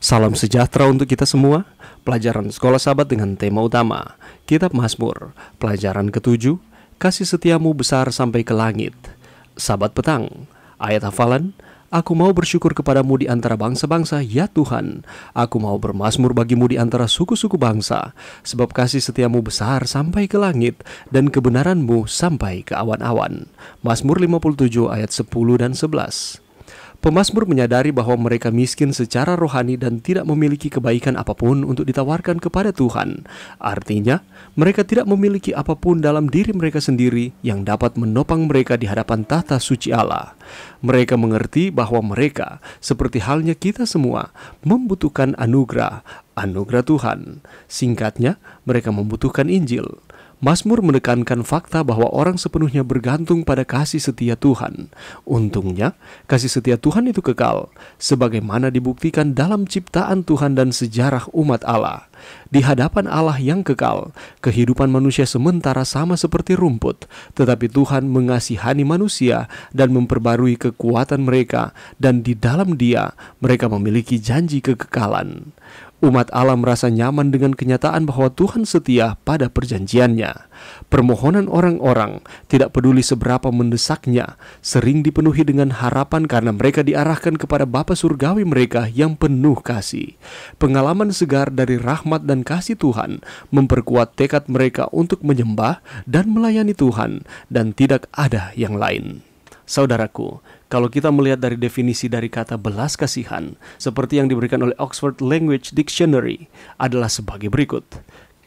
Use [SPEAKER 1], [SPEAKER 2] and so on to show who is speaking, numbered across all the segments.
[SPEAKER 1] Salam sejahtera untuk kita semua. Pelajaran Sekolah Sahabat dengan tema utama Kitab Mazmur, pelajaran ke-7, Kasih setiamu besar sampai ke langit. Sahabat petang, ayat hafalan: Aku mau bersyukur kepadamu di antara bangsa-bangsa, ya Tuhan. Aku mau bermazmur bagimu di antara suku-suku bangsa, sebab kasih setiamu besar sampai ke langit, dan kebenaranmu sampai ke awan-awan. Mazmur 57 ayat 10 dan 11. Pemazmur menyadari bahwa mereka miskin secara rohani dan tidak memiliki kebaikan apapun untuk ditawarkan kepada Tuhan. Artinya, mereka tidak memiliki apapun dalam diri mereka sendiri yang dapat menopang mereka di hadapan tahta suci Allah. Mereka mengerti bahwa mereka, seperti halnya kita semua, membutuhkan anugerah Tuhan. Singkatnya, mereka membutuhkan Injil. Mazmur menekankan fakta bahwa orang sepenuhnya bergantung pada kasih setia Tuhan. Untungnya, kasih setia Tuhan itu kekal, sebagaimana dibuktikan dalam ciptaan Tuhan dan sejarah umat Allah. Di hadapan Allah yang kekal, kehidupan manusia sementara sama seperti rumput, tetapi Tuhan mengasihani manusia dan memperbarui kekuatan mereka, dan di dalam Dia mereka memiliki janji kekekalan. Umat Allah merasa nyaman dengan kenyataan bahwa Tuhan setia pada perjanjiannya. Permohonan orang-orang, tidak peduli seberapa mendesaknya, sering dipenuhi dengan harapan karena mereka diarahkan kepada Bapa Surgawi mereka yang penuh kasih. Pengalaman segar dari rahmat dan kasih Tuhan memperkuat tekad mereka untuk menyembah dan melayani Tuhan, dan tidak ada yang lain. Saudaraku, kalau kita melihat dari definisi dari kata belas kasihan, seperti yang diberikan oleh Oxford Language Dictionary, adalah sebagai berikut.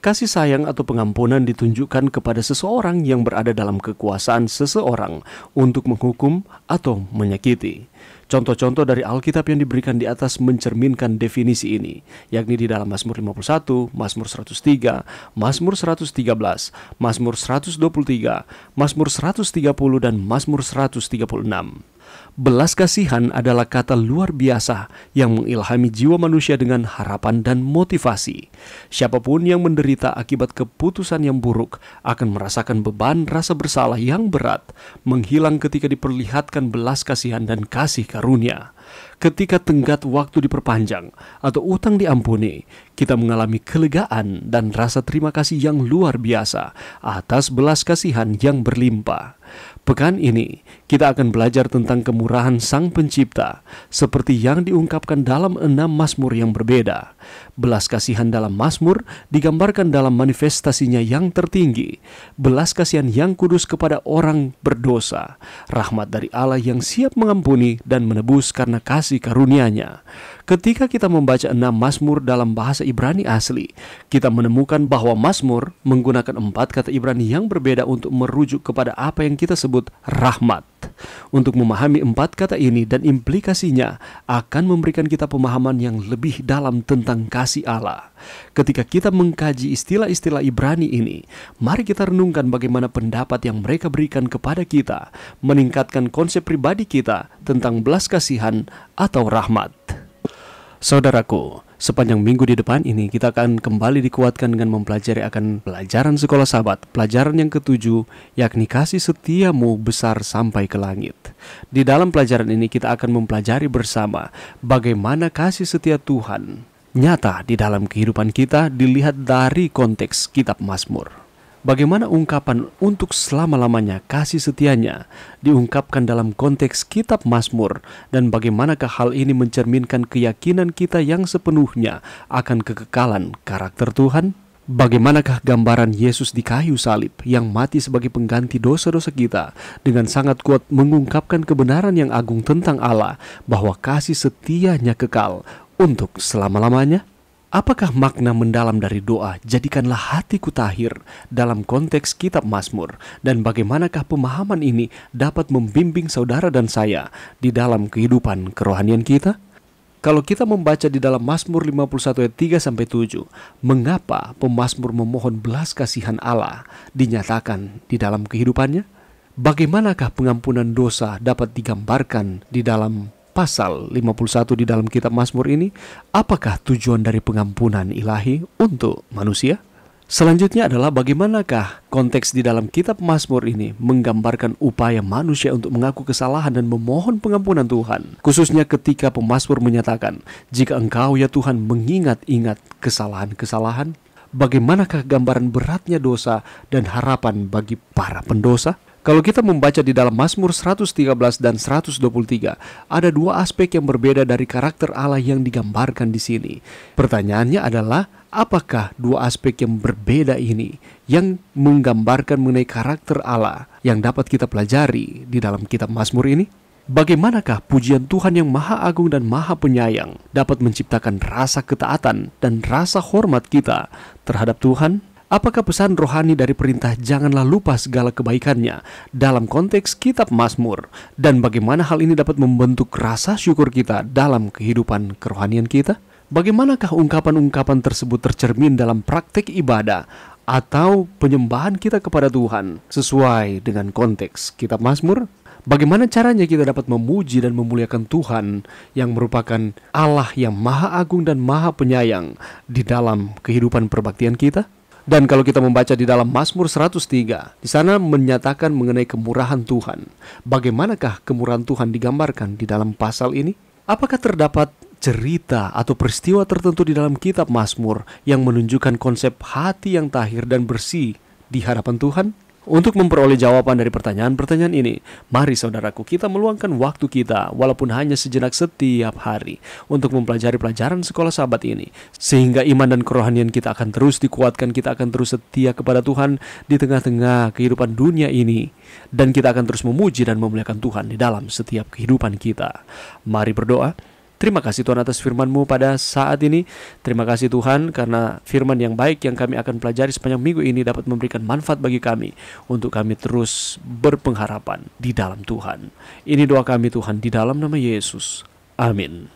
[SPEAKER 1] Kasih sayang atau pengampunan ditunjukkan kepada seseorang yang berada dalam kekuasaan seseorang untuk menghukum atau menyakiti. Contoh-contoh dari Alkitab yang diberikan di atas mencerminkan definisi ini, yakni di dalam Mazmur 51, Mazmur 103, Mazmur 113, Mazmur 123, Mazmur 130, dan Mazmur 136. Belas kasihan adalah kata luar biasa yang mengilhami jiwa manusia dengan harapan dan motivasi. Siapapun yang menderita akibat keputusan yang buruk akan merasakan beban rasa bersalah yang berat, menghilang ketika diperlihatkan belas kasihan dan kasih karunia. Ketika tenggat waktu diperpanjang atau utang diampuni, kita mengalami kelegaan dan rasa terima kasih yang luar biasa atas belas kasihan yang berlimpah. Pekan ini, kita akan belajar tentang kemurahan Sang Pencipta, seperti yang diungkapkan dalam 6 Mazmur yang berbeda. Belas kasihan dalam Mazmur digambarkan dalam manifestasinya yang tertinggi, belas kasihan yang kudus kepada orang berdosa, rahmat dari Allah yang siap mengampuni dan menebus karena kasih karunia-Nya. Ketika kita membaca 6 Mazmur dalam bahasa Ibrani asli, kita menemukan bahwa Mazmur menggunakan 4 kata Ibrani yang berbeda untuk merujuk kepada apa yang kita sebut rahmat. Untuk memahami 4 kata ini dan implikasinya akan memberikan kita pemahaman yang lebih dalam tentang kasih Allah. Ketika kita mengkaji istilah-istilah Ibrani ini, mari kita renungkan bagaimana pendapat yang mereka berikan kepada kita meningkatkan konsep pribadi kita tentang belas kasihan atau rahmat. Saudaraku, sepanjang minggu di depan ini kita akan kembali dikuatkan dengan mempelajari akan pelajaran Sekolah Sahabat, pelajaran yang ke-7, yakni kasih setiamu besar sampai ke langit. Di dalam pelajaran ini kita akan mempelajari bersama bagaimana kasih setia Tuhan nyata di dalam kehidupan kita dilihat dari konteks kitab Mazmur. Bagaimana ungkapan untuk selama-lamanya kasih setianya diungkapkan dalam konteks kitab Mazmur, dan bagaimanakah hal ini mencerminkan keyakinan kita yang sepenuhnya akan kekekalan karakter Tuhan? Bagaimanakah gambaran Yesus di kayu salib yang mati sebagai pengganti dosa-dosa kita dengan sangat kuat mengungkapkan kebenaran yang agung tentang Allah bahwa kasih setianya kekal untuk selama-lamanya? Apakah makna mendalam dari doa "Jadikanlah hatiku tahir" dalam konteks kitab Mazmur, dan bagaimanakah pemahaman ini dapat membimbing saudara dan saya di dalam kehidupan kerohanian kita? Kalau kita membaca di dalam Mazmur 51 ayat 3-7, mengapa pemazmur memohon belas kasihan Allah dinyatakan di dalam kehidupannya? Bagaimanakah pengampunan dosa dapat digambarkan di dalam Pasal 51 di dalam kitab Mazmur ini? Apakah tujuan dari pengampunan ilahi untuk manusia? Selanjutnya adalah bagaimanakah konteks di dalam kitab Mazmur ini menggambarkan upaya manusia untuk mengaku kesalahan dan memohon pengampunan Tuhan. Khususnya ketika pemazmur menyatakan, jika engkau ya Tuhan mengingat-ingat kesalahan-kesalahan, bagaimanakah gambaran beratnya dosa dan harapan bagi para pendosa? Kalau kita membaca di dalam Mazmur 113 dan 123, ada dua aspek yang berbeda dari karakter Allah yang digambarkan di sini. Pertanyaannya adalah, apakah dua aspek yang berbeda ini yang menggambarkan mengenai karakter Allah yang dapat kita pelajari di dalam kitab Mazmur ini? Bagaimanakah pujian Tuhan yang Maha Agung dan Maha Penyayang dapat menciptakan rasa ketaatan dan rasa hormat kita terhadap Tuhan? Apakah pesan rohani dari perintah janganlah lupa segala kebaikannya dalam konteks kitab Mazmur, dan bagaimana hal ini dapat membentuk rasa syukur kita dalam kehidupan kerohanian kita? Bagaimanakah ungkapan-ungkapan tersebut tercermin dalam praktek ibadah atau penyembahan kita kepada Tuhan sesuai dengan konteks kitab Mazmur? Bagaimana caranya kita dapat memuji dan memuliakan Tuhan yang merupakan Allah yang Maha Agung dan Maha Penyayang di dalam kehidupan perbaktian kita? Dan kalau kita membaca di dalam Mazmur 103, di sana menyatakan mengenai kemurahan Tuhan. Bagaimanakah kemurahan Tuhan digambarkan di dalam pasal ini? Apakah terdapat cerita atau peristiwa tertentu di dalam kitab Mazmur yang menunjukkan konsep hati yang tahir dan bersih di hadapan Tuhan? Untuk memperoleh jawaban dari pertanyaan-pertanyaan ini, mari saudaraku kita meluangkan waktu kita walaupun hanya sejenak setiap hari untuk mempelajari pelajaran sekolah sahabat ini, sehingga iman dan kerohanian kita akan terus dikuatkan, kita akan terus setia kepada Tuhan di tengah-tengah kehidupan dunia ini, dan kita akan terus memuji dan memuliakan Tuhan di dalam setiap kehidupan kita. Mari berdoa. Terima kasih Tuhan atas firman-Mu pada saat ini. Terima kasih Tuhan karena firman yang baik yang kami akan pelajari sepanjang minggu ini dapat memberikan manfaat bagi kami, untuk kami terus berpengharapan di dalam Tuhan. Ini doa kami Tuhan di dalam nama Yesus. Amin.